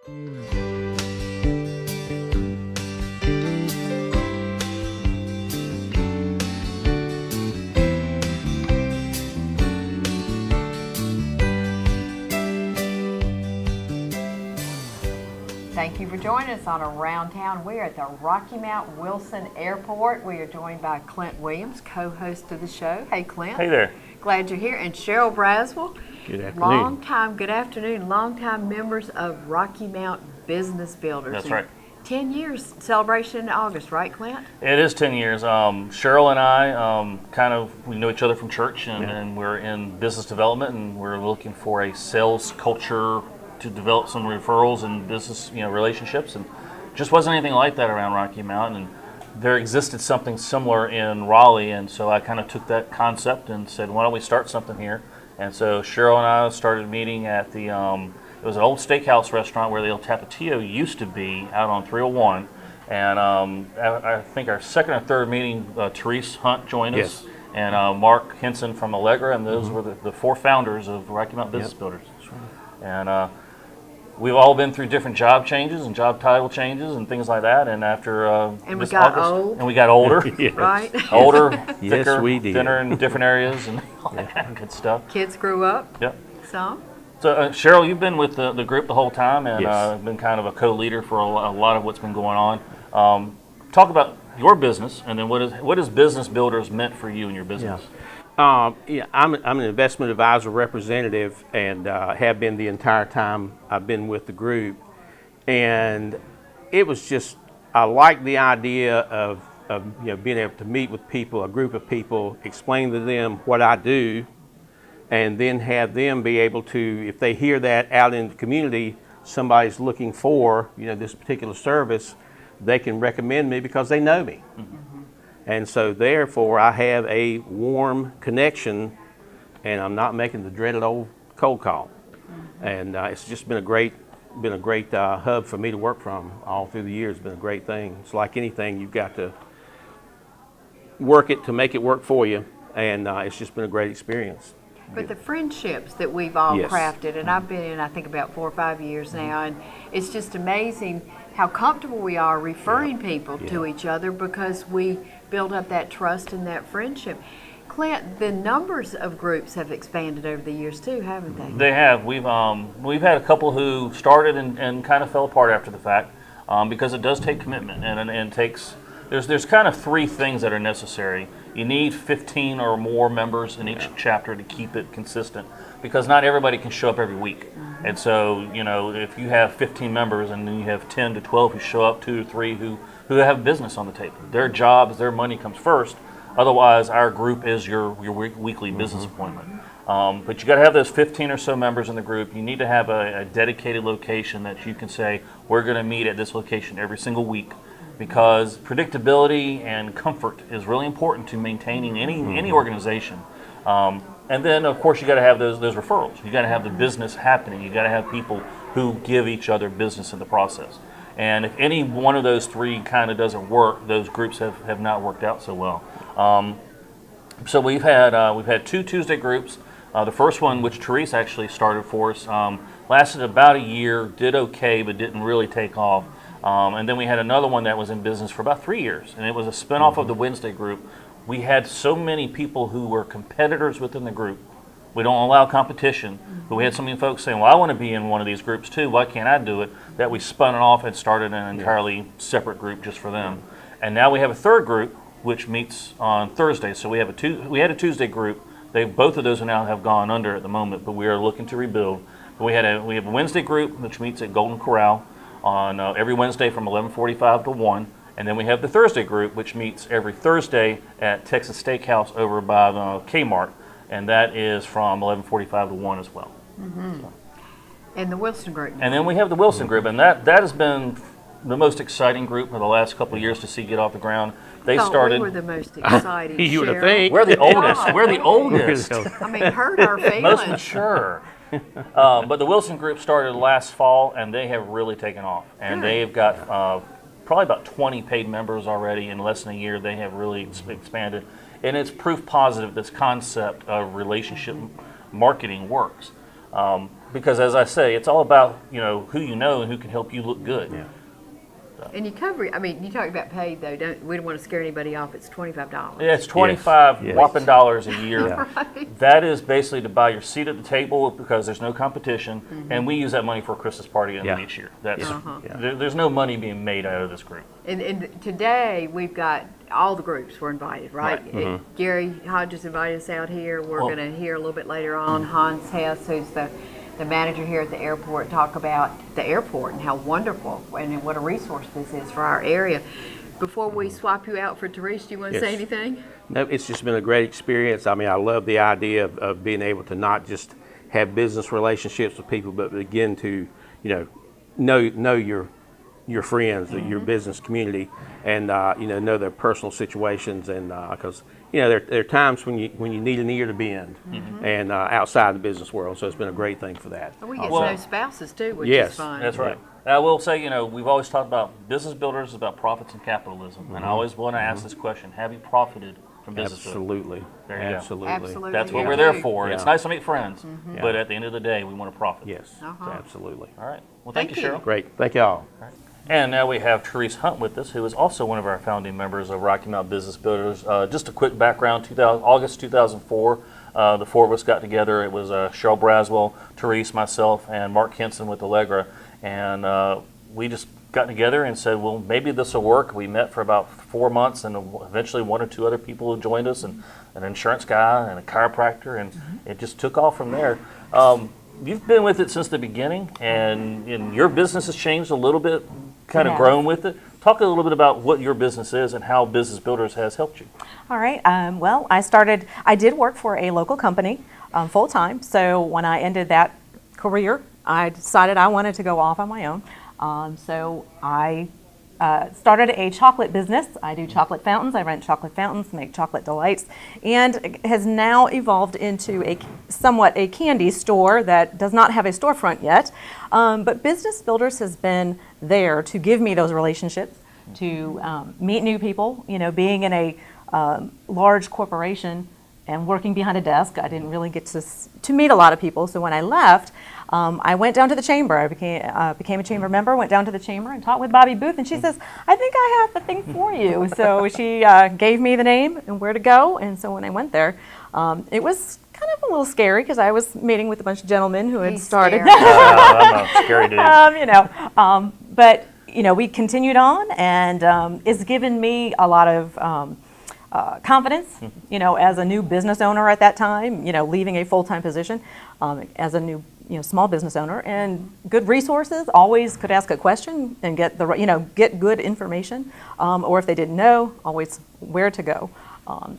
Thank you for joining us on Around Town. We're at the Rocky Mount Wilson Airport. We are joined by Clint Williams, co-host of the show. Hey, Clint. Hey there. Glad you're here. And Cheryl Braswell. Good afternoon. Good afternoon. Longtime members of Rocky Mount Business Builders. That's right. 10 years celebration in August, right, Clint? It is 10 years. Cheryl and I we know each other from church, and we're in business development, and we're looking for a sales culture to develop some referrals and business, relationships, and just wasn't anything like that around Rocky Mount. And there existed something similar in Raleigh, and so I kind of took that concept and said, why don't we start something here? And so Cheryl and I started meeting at the it was an old steakhouse restaurant where the El Tapatio used to be out on 301. And I think our second or third meeting, Therese Hunt joined us, and Mark Henson from Allegra, and those were the four founders of Rocky Mount Business Builders. And we've all been through different job changes and job title changes and things like that. And after and we got August, old. and we got older, Right? Older, Yes, thicker, we did. thinner in different areas and all that good stuff. Kids grew up. Yep. Some. So Cheryl, you've been with the group the whole time, and Yes. been kind of a co-leader for a lot of what's been going on. Talk about your business, and then what is Business Builders meant for you and your business? I'm an investment advisor representative, and have been the entire time I've been with the group. And it was just, I like the idea of being able to meet with people, a group of people, explain to them what I do, and then have them be able to, if they hear that out in the community, somebody's looking for this particular service, they can recommend me because they know me. Mm-hmm. And so therefore I have a warm connection, and I'm not making the dreaded old cold call. Mm-hmm. And it's just been a great hub for me to work from all through the years. It's been a great thing. It's like anything, you've got to work it to make it work for you, and it's just been a great experience. But the friendships that we've all Yes. crafted, and I've been in, I think, about 4 or 5 years now, and it's just amazing how comfortable we are referring people to each other because we build up that trust and that friendship. Clint, the numbers of groups have expanded over the years too, haven't they? They have. We've had a couple who started and kind of fell apart after the fact, because it does take commitment, and takes. There's kind of 3 things that are necessary. You need 15 or more members in each chapter to keep it consistent, because not everybody can show up every week. Mm-hmm. And so, if you have 15 members and then you have 10 to 12 who show up, 2 to 3 who have business on the table, their jobs, their money comes first. Otherwise, our group is your weekly business appointment. But you got to have those 15 or so members in the group. You need to have a dedicated location that you can say, we're going to meet at this location every single week. Because predictability and comfort is really important to maintaining any organization. And then, of course, you got to have those referrals. You got to have the business happening. You got to have people who give each other business in the process. And if any one of those 3 kind of doesn't work, those groups have not worked out so well. So we've had 2 Tuesday groups. The first one, which Therese actually started for us, lasted about a year, did okay, but didn't really take off. And then we had another one that was in business for about 3 years, and it was a spinoff of the Wednesday group. We had so many people who were competitors within the group. We don't allow competition, but we had so many folks saying, well, I want to be in one of these groups too, why can't I do it? That we spun it off and started an entirely separate group just for them. And now we have a third group, which meets on Thursdays. So we had a Tuesday group. Both of those now have gone under at the moment, but we are looking to rebuild. But we have a Wednesday group, which meets at Golden Corral on every Wednesday from 11:45 to 1, and then we have the Thursday group, which meets every Thursday at Texas Steakhouse over by the Kmart, and that is from 11:45 to 1 as well. Mm-hmm. And the Wilson group. And then we have the Wilson group, and that has been the most exciting group for the last couple of years to see get off the ground. They started. We were the most exciting. You would have Cheryl. think. We're the oldest. We're the oldest. I mean, hurt our feelings. Most mature. But the Wilson group started last fall, and they have really taken off. And they've got probably about 20 paid members already in less than a year. They have really expanded. And it's proof positive this concept of relationship marketing works. Because as I say, it's all about, who you know and who can help you look good. Yeah. And you cover, I mean, you talk about paid though, we don't want to scare anybody off, it's $25. Yeah, it's 25 Yes. whopping dollars a year. Yeah. That is basically to buy your seat at the table because there's no competition, and we use that money for a Christmas party in Yeah. each year. That's Yeah. there's no money being made out of this group. And today, we've got, all the groups were invited, right? Gary Hodges invited us out here. We're Well- going to hear a little bit later on Hans Hess, who's the manager here at the airport, talk about the airport and how wonderful and what a resource this is for our area. Before we swap you out for Therese, do you want to say Yes. anything? No, it's just been a great experience. I mean, I love the idea of being able to not just have business relationships with people, but begin to, know your friends, your business community, and know their personal situations, and because there are times when you need an ear to bend, and outside the business world. So it's been a great thing for that. And we get Well- to know spouses too, which Yes. is fun. That's right. And I will say, we've always talked about business builders is about profits and capitalism, and I always want to ask this question: have you profited from business building? Absolutely, There you go. absolutely, Absolutely. That's what Yeah. we're there for. It's Yeah. nice to meet friends, Yeah. but at the end of the day, we want to profit. Yes, absolutely. All right. Well, thank Thank you, you. Cheryl. Great, thank y'all. And now we have Therese Hunt with us, who is also one of our founding members of Rocky Mount Business Builders. Just a quick background, August 2004, the four of us got together. It was Cheryl Braswell, Therese, myself, and Mark Henson with Allegra. And we just got together and said, well, maybe this will work. We met for about 4 months, and eventually one or two other people who joined us, and an insurance guy and a chiropractor, and it just took off from there. You've been with it since the beginning, and your business has changed a little bit, kind of It has. grown with it. Talk a little bit about what your business is and how Business Builders has helped you. All right. Well, I did work for a local company full time. So when I ended that career, I decided I wanted to go off on my own. So I started a chocolate business. I do chocolate fountains. I rent chocolate fountains, make chocolate delights, and it has now evolved into somewhat a candy store that does not have a storefront yet. But Business Builders has been there to give me those relationships, to meet new people. Being in a large corporation and working behind a desk, I didn't really get to meet a lot of people. So when I left, I went down to the chamber. I became a chamber member, went down to the chamber and talked with Bobby Booth, and she says, I think I have the thing for you. So she gave me the name and where to go, and so when I went there, it was kind of a little scary because I was meeting with a bunch of gentlemen who had He's started. scary. I'm a scary dude. But we continued on, and it's given me a lot of confidence, as a new business owner at that time, leaving a full-time position as a new, small business owner, and good resources. Always could ask a question and get get good information, or if they didn't know, always where to go. And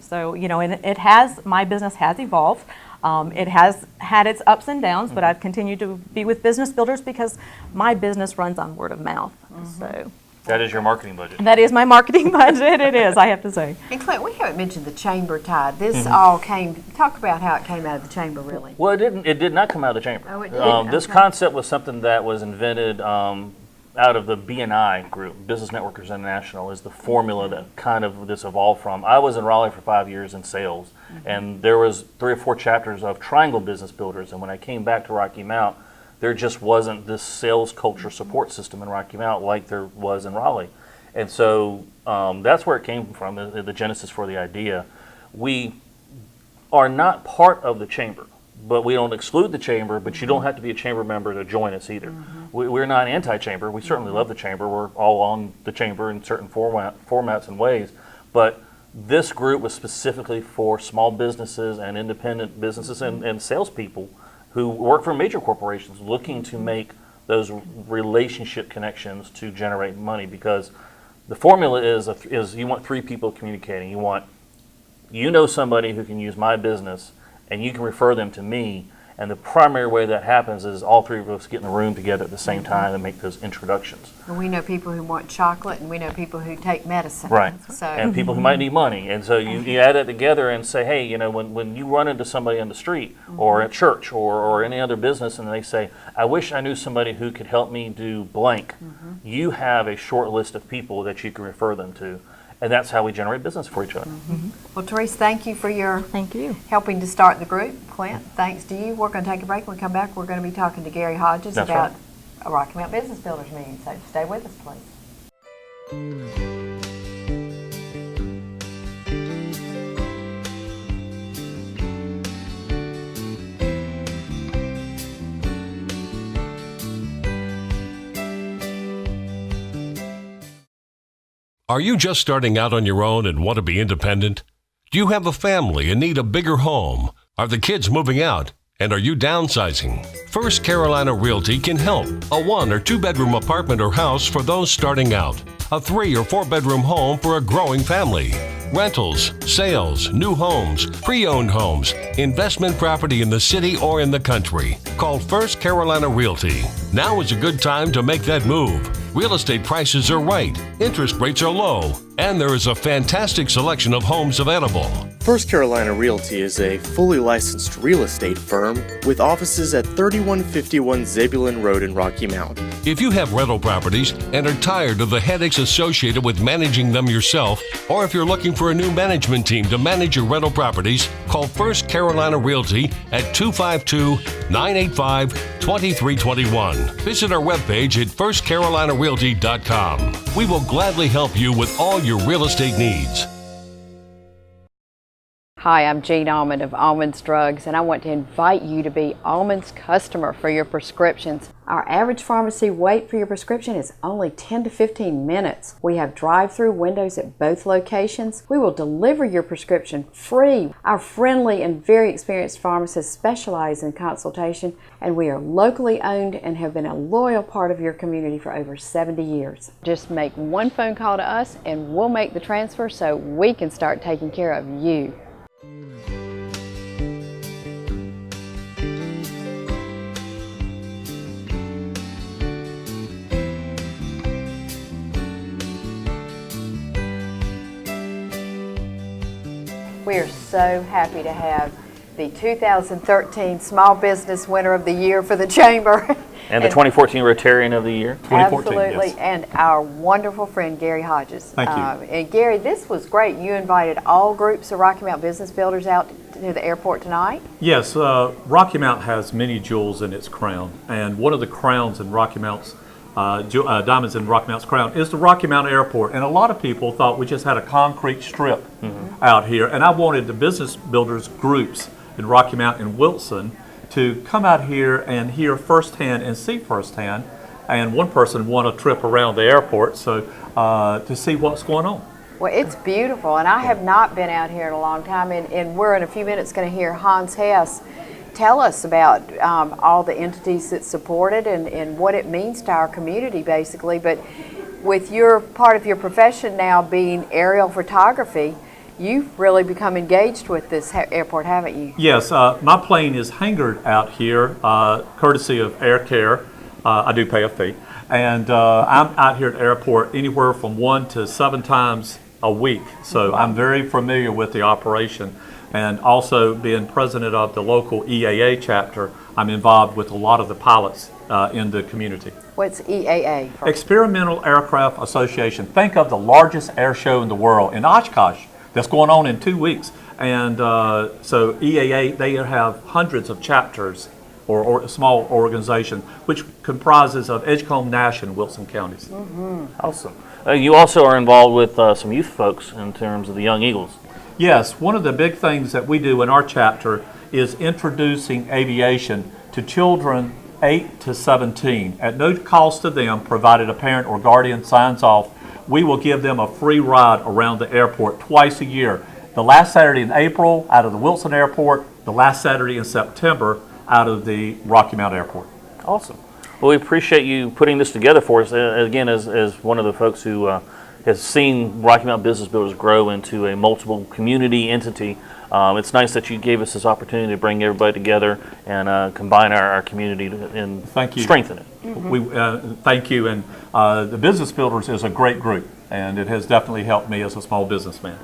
my business has evolved. It has had its ups and downs, but I've continued to be with Business Builders because my business runs on word of mouth. So That is your marketing budget. that is my marketing budget. It is, I have to say. And Clint, we haven't mentioned the chamber tide. This all talk about how it came out of the chamber, really. Well, it did not come out of the chamber. Oh, it didn't? This Okay. concept was something that was invented out of the BNI group, Business Networkers International, is the formula that kind of this evolved from. I was in Raleigh for 5 years in sales, and there was 3 or 4 chapters of Triangle Business Builders, and when I came back to Rocky Mount, there just wasn't this sales culture support system in Rocky Mount like there was in Raleigh. And so that's where it came from, the genesis for the idea. We are not part of the chamber, but we don't exclude the chamber, but you don't have to be a chamber member to join us either. We're not anti-chamber. We certainly love the chamber. We're all on the chamber in certain formats and ways. But this group was specifically for small businesses and independent businesses and salespeople who work for major corporations looking to make those relationship connections to generate money, because the formula is you want 3 people communicating. You know somebody who can use my business, and you can refer them to me. And the primary way that happens is all 3 of us get in the room together at the same time and make those introductions. And we know people who want chocolate, and we know people who take medicine. Right. So And people who might need money. And so you add that together and say, hey, when you run into somebody on the street or at church or any other business, and they say, I wish I knew somebody who could help me do blank, you have a short list of people that you can refer them to. and that's how we generate business for each other. Well, Therese, thank you for your Thank you. helping to start the group. Clint, thanks to you. We're going to take a break. When we come back, we're going to be talking to Gary Hodges That's about right. a Rocky Mount Business Builders meeting. So stay with us, please. Are you just starting out on your own and want to be independent? Do you have a family and need a bigger home? Are the kids moving out? And are you downsizing? First Carolina Realty can help. A 1 or 2 bedroom apartment or house for those starting out. A 3 or 4 bedroom home for a growing family. Rentals, sales, new homes, pre-owned homes, investment property in the city or in the country. Call First Carolina Realty. Now is a good time to make that move. Real estate prices are right, interest rates are low, and there is a fantastic selection of homes available. First Carolina Realty is a fully licensed real estate firm with offices at 3151 Zebulon Road in Rocky Mount. If you have rental properties and are tired of the headaches associated with managing them yourself, or if you're looking for a new management team to manage your rental properties, call First Carolina Realty at 252-985-2321. Visit our webpage at firstcarolinarealty.com. We will gladly help you with all your real estate needs. Hi, I'm Jean Almond of Almonds Drugs, and I want to invite you to be Almonds customer for your prescriptions. Our average pharmacy wait for your prescription is only 10 to 15 minutes. We have drive-through windows at both locations. We will deliver your prescription free. Our friendly and very experienced pharmacists specialize in consultation, and we are locally owned and have been a loyal part of your community for over 70 years. Just make one phone call to us and we'll make the transfer so we can start taking care of you. We are so happy to have the 2013 Small Business Winner of the Year for the Chamber. And the 2014 Rotarian of the Year. 2014, Absolutely, yes. and our wonderful friend Gary Hodges. Thank you. And Gary, this was great. You invited all groups of Rocky Mount business builders out to the airport tonight. Yes, Rocky Mount has many jewels in its crown, and one of the crowns in Rocky Mount's diamonds in Rocky Mount's crown is the Rocky Mount Airport. And a lot of people thought we just had a concrete strip out here, and I wanted the business builders groups in Rocky Mount and Wilson to come out here and hear firsthand and see firsthand. And one person won a trip around the airport, so to see what's going on. Well, it's beautiful, and I have not been out here in a long time, and we're in a few minutes going to hear Hans Hess tell us about all the entities that support it and what it means to our community, basically. But with your part of your profession now being aerial photography, you've really become engaged with this airport, haven't you? Yes, my plane is hangared out here, courtesy of Air Care. I do pay a fee. And I'm out here at the airport anywhere from 1 to 7 times a week. So I'm very familiar with the operation. And also being president of the local EAA chapter, I'm involved with a lot of the pilots in the community. What's EAA? Experimental Aircraft Association. Think of the largest air show in the world in Oshkosh that's going on in 2 weeks. And so EAA, they have hundreds of chapters or a small organization, which comprises of Edgecombe, Nash, and Wilson counties. Awesome. You also are involved with some youth folks in terms of the Young Eagles. Yes, one of the big things that we do in our chapter is introducing aviation to children 8 to 17 at no cost to them, provided a parent or guardian signs off. We will give them a free ride around the airport twice a year. The last Saturday in April out of the Wilson Airport, the last Saturday in September out of the Rocky Mount Airport. Awesome. Well, we appreciate you putting this together for us. Again, as one of the folks who has seen Rocky Mount Business Builders grow into a multiple community entity, it's nice that you gave us this opportunity to bring everybody together and combine our community and Thank you. strengthen it. We thank you, and the Business Builders is a great group, and it has definitely helped me as a small businessman.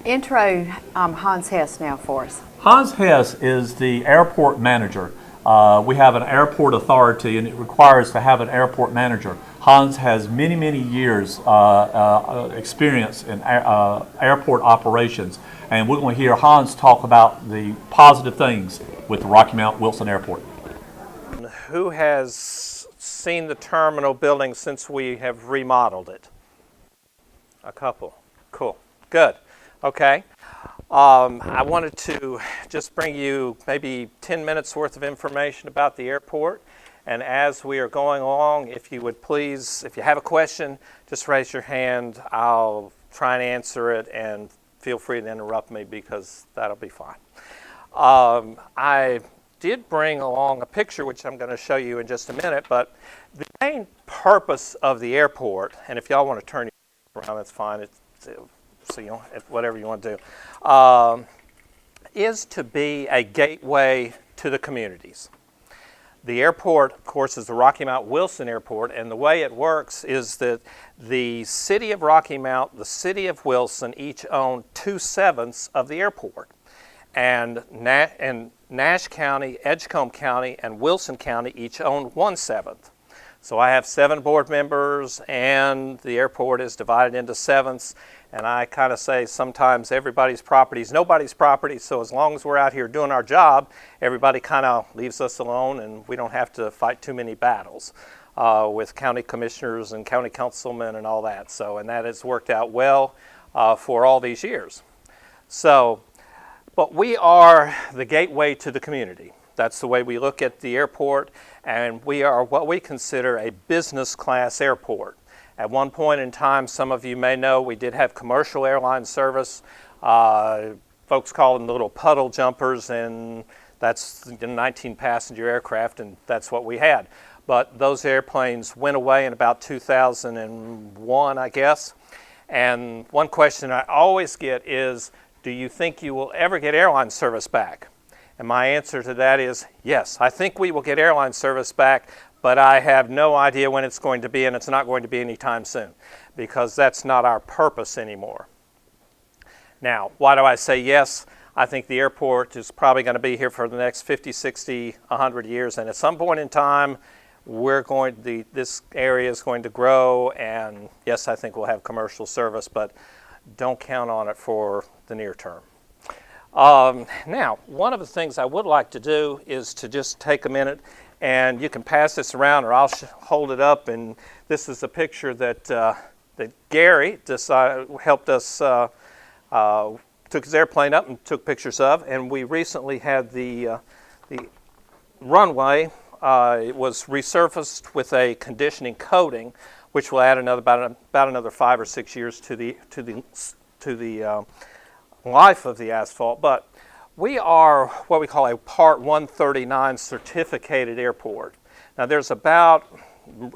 Intro Hans Hess now for us. Hans Hess is the airport manager. We have an airport authority, and it requires to have an airport manager. Hans has many, many years experience in airport operations, and we're going to hear Hans talk about the positive things with the Rocky Mount Wilson Airport. Who has seen the terminal building since we have remodeled it? A couple. Cool. Good. Okay. I wanted to just bring you maybe 10 minutes worth of information about the airport. And as we are going along, if you would please, if you have a question, just raise your hand. I'll try and answer it, and feel free to interrupt me because that'll be fine. I did bring along a picture, which I'm going to show you in just a minute, but the main purpose of the airport, and if y'all want to turn your around, that's fine. So you know, whatever you want to do, is to be a gateway to the communities. The airport, of course, is the Rocky Mount Wilson Airport, and the way it works is that the city of Rocky Mount, the city of Wilson, each own 2/7 of the airport. And Nash County, Edgecombe County, and Wilson County each own 1/7. So I have 7 board members, and the airport is divided into 7ths. And I kind of say sometimes everybody's property is nobody's property, so as long as we're out here doing our job, everybody kind of leaves us alone, and we don't have to fight too many battles with county commissioners and county councilmen and all that. So, and that has worked out well for all these years. So, but we are the gateway to the community. That's the way we look at the airport, and we are what we consider a business class airport. At one point in time, some of you may know, we did have commercial airline service. Folks call them the little puddle jumpers, and that's 19 passenger aircraft, and that's what we had. But those airplanes went away in about 2001, I guess. And one question I always get is, do you think you will ever get airline service back? And my answer to that is yes, I think we will get airline service back, but I have no idea when it's going to be, and it's not going to be anytime soon, because that's not our purpose anymore. Now, why do I say yes? I think the airport is probably going to be here for the next 50, 60, 100 years, and at some point in time, this area is going to grow, and yes, I think we'll have commercial service, but don't count on it for the near term. Now, one of the things I would like to do is to just take a minute, and you can pass this around, or I'll hold it up. And this is a picture that that Gary just helped us took his airplane up and took pictures of. And we recently had the runway. It was resurfaced with a conditioning coating, which will add about another 5 or 6 years to the life of the asphalt. But we are what we call a Part 139 certificated airport. Now there's about,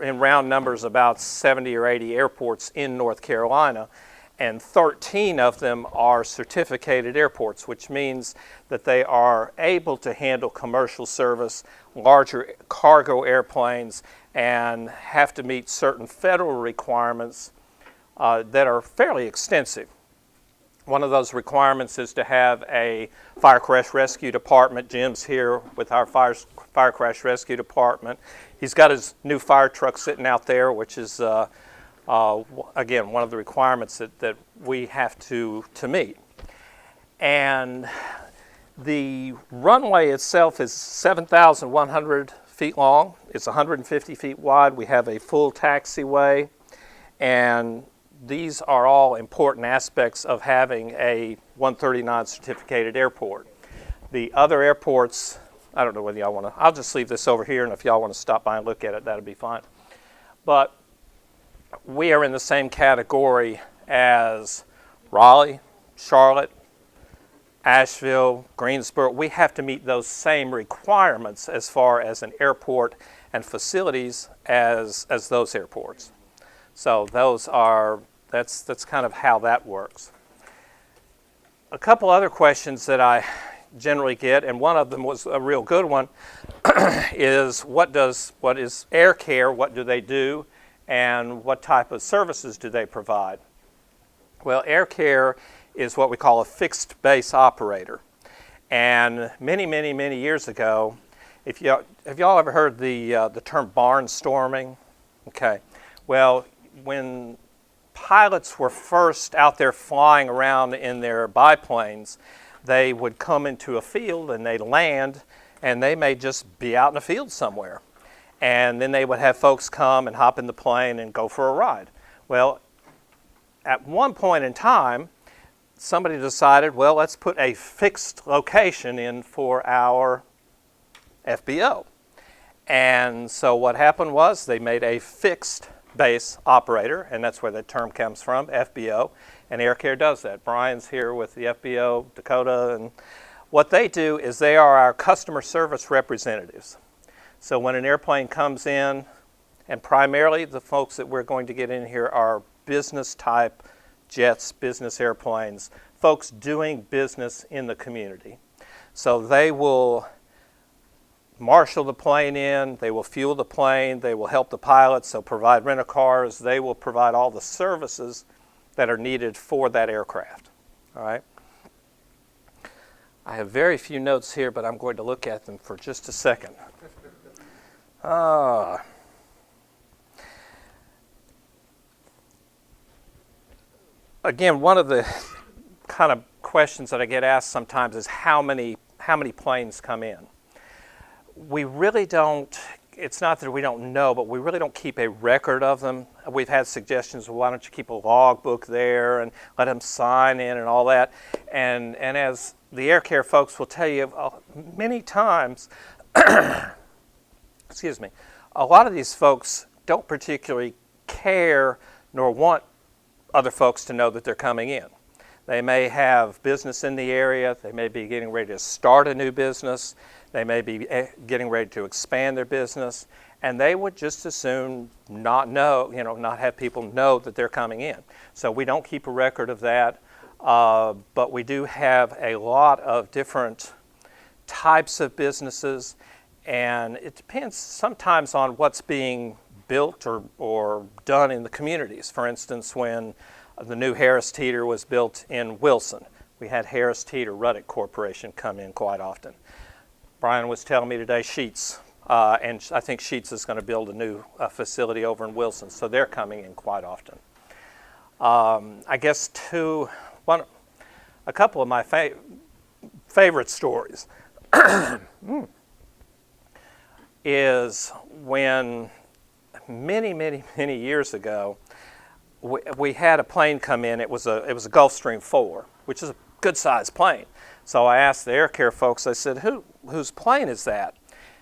in round numbers, about 70 or 80 airports in North Carolina, and 13 of them are certificated airports, which means that they are able to handle commercial service, larger cargo airplanes, and have to meet certain federal requirements that are fairly extensive. One of those requirements is to have a fire crash rescue department. Jim's here with our fire crash rescue department. He's got his new fire truck sitting out there, which is, again, one of the requirements that we have to meet. And the runway itself is 7,100 feet long. It's 150 feet wide. We have a full taxiway, and these are all important aspects of having a 139 certificated airport. The other airports, I don't know whether y'all want to, I'll just leave this over here, and if y'all want to stop by and look at it, that'll be fine. But we are in the same category as Raleigh, Charlotte, Asheville, Greensboro. We have to meet those same requirements as far as an airport and facilities as those airports. So that's kind of how that works. A couple other questions that I generally get, and one of them was a real good one, is what is Air Care, what do they do, and what type of services do they provide? Well, Air Care is what we call a fixed base operator. And many, many, many years ago, Have y'all ever heard the term barnstorming? Okay. Well, when pilots were first out there flying around in their biplanes, they would come into a field and they'd land, and they may just be out in a field somewhere. And then they would have folks come and hop in the plane and go for a ride. Well, at one point in time, somebody decided, well, let's put a fixed location in for our FBO. And so what happened was they made a fixed base operator, and that's where the term comes from, FBO, and AirCare does that. Brian's here with the FBO, Dakota, and what they do is they are our customer service representatives. So when an airplane comes in, and primarily the folks that we're going to get in here are business type jets, business airplanes, folks doing business in the community. So they will marshal the plane in, they will fuel the plane, they will help the pilots, they'll provide rental cars, they will provide all the services that are needed for that aircraft. All right. I have very few notes here, but I'm going to look at them for just a second. Again, one of the kind of questions that I get asked sometimes is how many planes come in. We really don't, it's not that we don't know, but we really don't keep a record of them. We've had suggestions, well, why don't you keep a log book there and let them sign in and all that. And as the AirCare folks will tell you, many times, excuse me, a lot of these folks don't particularly care nor want other folks to know that they're coming in. They may have business in the area, they may be getting ready to start a new business, they may be getting ready to expand their business, and they would just as soon not know, not have people know that they're coming in. So we don't keep a record of that, but we do have a lot of different types of businesses, and it depends sometimes on what's being built or done in the communities. For instance, when the new Harris Teeter was built in Wilson, we had Harris Teeter Ruddick Corporation come in quite often. Brian was telling me today Sheetz, and I think Sheetz is going to build a new facility over in Wilson, so they're coming in quite often. I guess a couple of my favorite stories is when many years ago we had a plane come in. It was a Gulfstream 4, which is a good sized plane. So I asked the AirCare folks, I said, whose plane is that?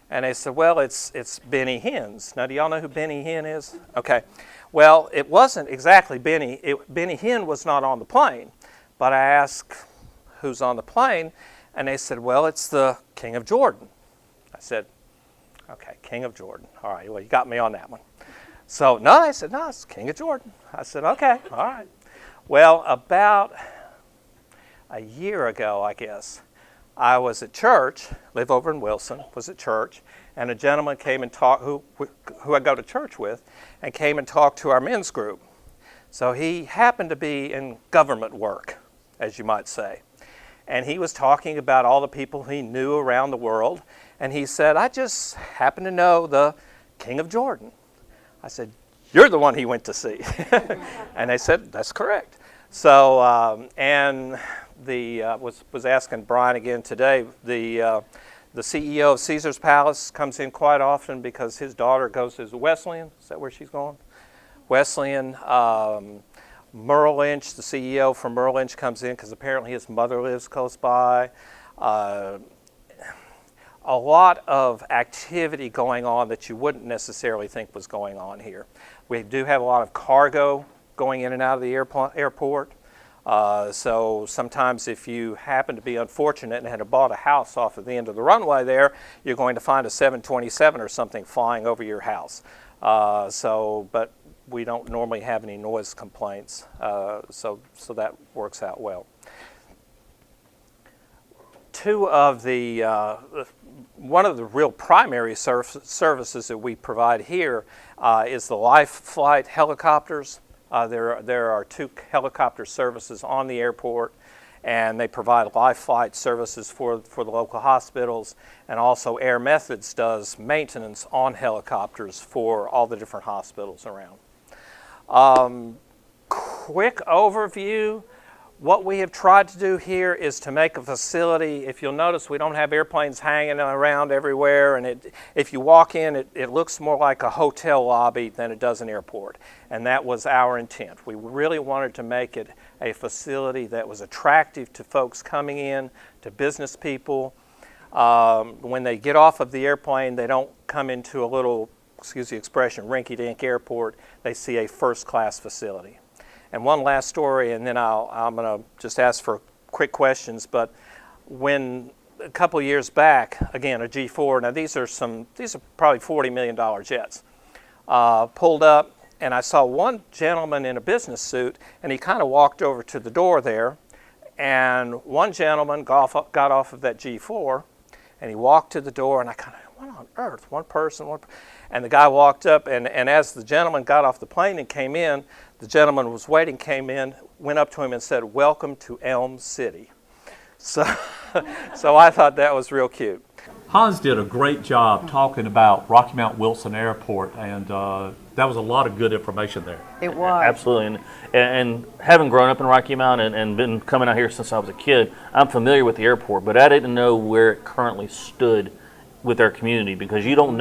And they said, well, it's Benny Hinn's. Now, do y'all know who Benny Hinn is? Okay. Well, it wasn't exactly Benny. Benny Hinn was not on the plane. But I asked who's on the plane, and they said, well, it's the King of Jordan. I said, okay, King of Jordan. All right, well, you got me on that one. So, no, they said, no, it's King of Jordan. I said, okay, all right. Well, about a year ago, I guess, I was at church, live over in Wilson, was at church, and a gentleman came and talked, who I go to church with, and came and talked to our men's group. So he happened to be in government work, as you might say. And he was talking about all the people he knew around the world, and he said, I just happen to know the King of Jordan. I said, you're the one he went to see. And they said, that's correct. So, and was asking Brian again today, the CEO of Caesar's Palace comes in quite often because his daughter goes to Wesleyan. Is that where she's going? Wesleyan. Merrill Lynch, the CEO from Merrill Lynch, comes in because apparently his mother lives close by. A lot of activity going on that you wouldn't necessarily think was going on here. We do have a lot of cargo going in and out of the airport. So sometimes if you happen to be unfortunate and had bought a house off at the end of the runway there, you're going to find a 727 or something flying over your house. But we don't normally have any noise complaints, so that works out well. One of the real primary services that we provide here is the Life Flight helicopters. There are 2 helicopter services on the airport, and they provide live flight services for the local hospitals, and also Air Methods does maintenance on helicopters for all the different hospitals around. Quick overview. What we have tried to do here is to make a facility. If you'll notice, we don't have airplanes hanging around everywhere, and if you walk in, it looks more like a hotel lobby than it does an airport, and that was our intent. We really wanted to make it a facility that was attractive to folks coming in, to business people. When they get off of the airplane, they don't come into a little, excuse the expression, rinky-dink airport. They see a first-class facility. And one last story, and then I'm going to just ask for quick questions. But when a couple of years back, again, a G4, now these are probably $40 million jets, pulled up, and I saw one gentleman in a business suit, and he kind of walked over to the door there, and one gentleman got off of that G4, and he walked to the door, and I kind of, what on earth? One person, and the guy walked up, and as the gentleman got off the plane and came in, the gentleman was waiting, came in, went up to him and said, "Welcome to Elm City." So I thought that was real cute. Hans did a great job talking about Rocky Mount Wilson Airport, and that was a lot of good information there. It was. Absolutely. And having grown up in Rocky Mount and been coming out here since I was a kid, I'm familiar with the airport, but I didn't know where it currently stood with our community, because you don't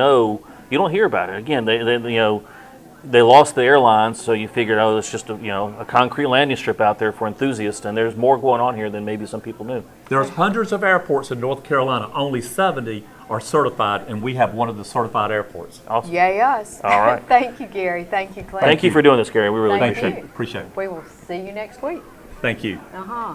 hear about it. Again, they lost the airlines, so you figured, oh, it's just a concrete landing strip out there for enthusiasts, and there's more going on here than maybe some people knew. There's hundreds of airports in North Carolina. Only 70 are certified, and we have one of the certified airports. Awesome. Yay us. All right. Thank you, Gary. Thank you, Clint. Thank you for doing this, Gary. We really Thank appreciate you. it. Appreciate it. We will see you next week. Thank you. Uh-huh.